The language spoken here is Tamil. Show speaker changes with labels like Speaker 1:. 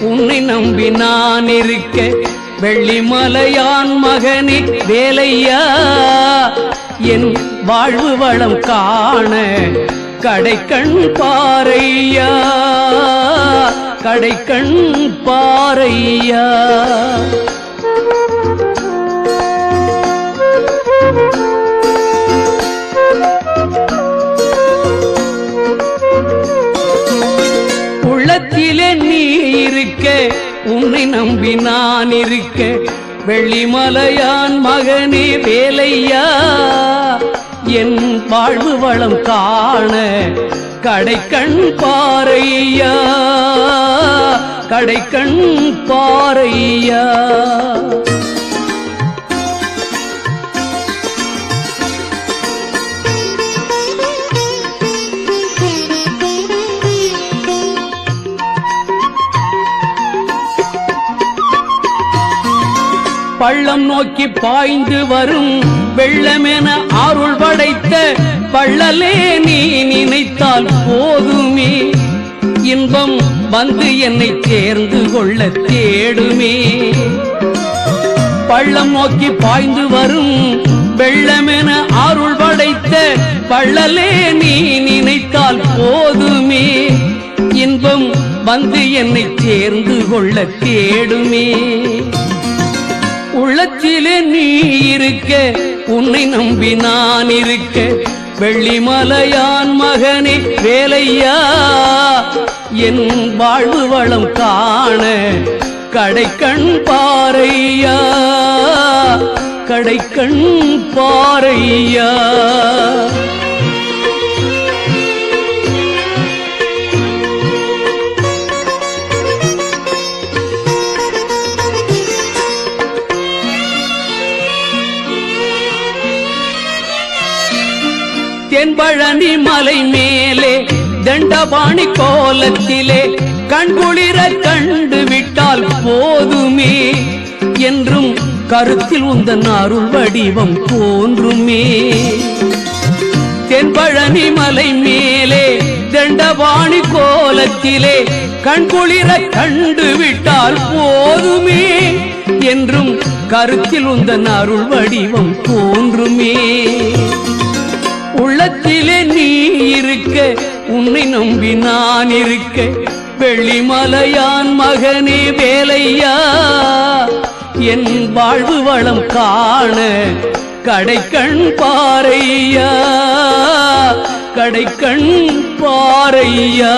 Speaker 1: உன்னை நம்பி நான் இருக்க வெள்ளிமலையான் மகனே வேலையா என் வாழ்வு வளம் காண கடைக்கண் பாரையா கடைக்கண் பாரையா உள்ளத்திலே நீ இருக்க உன்னை நம்பி நான் இருக்க வெள்ளிமலையான் மகனே வேலையா என் வாழ்வு வளம் காண கடைக்கண் பாரையா கடைக்கண் பாரையா பள்ளம் நோக்கி பாய்ந்து வரும் வெள்ளமென அருள் படைத்த பள்ளலே நீ நினைத்தால் போதுமே இன்பம் வந்து என்னை சேர்ந்து கொள்ள தேடுமே பள்ளம் நோக்கி பாய்ந்து வரும் வெள்ளமென அருள் படைத்த பள்ளலே நீ நினைத்தால் போதுமே இன்பம் வந்து என்னை சேர்ந்து கொள்ள தேடுமே உள்ளத்திலே நீ இருக்க உன்னை நம்பி நான் இருக்க வெள்ளிமலையான் மகனே வேலையா என் வாழ்வு வளம் காண கடைக்கண் பாரையா கடைக்கண் பாரையா தென்பழனி மலை மேலே தண்டபாணி கோலத்திலே கண்குளிர கண்டு விட்டால் போதுமே என்றும் கருத்தில் உந்தன் அருள் வடிவம் தோன்றுமே தென்பழனி மலை மேலே தண்டபாணி கோலத்திலே கண்குளிர கண்டு விட்டால் போதுமே என்றும் கருத்தில் உந்தன் அருள் வடிவம் தோன்றுமே உள்ளத்திலே நீ இருக்க உன்னை நம்பி நான் இருக்க வெள்ளிமலையான் மகனே வேலையா என் வாழ்வு வளம் காண கடைக்கண் பாரையா கடைக்கண் பாரையா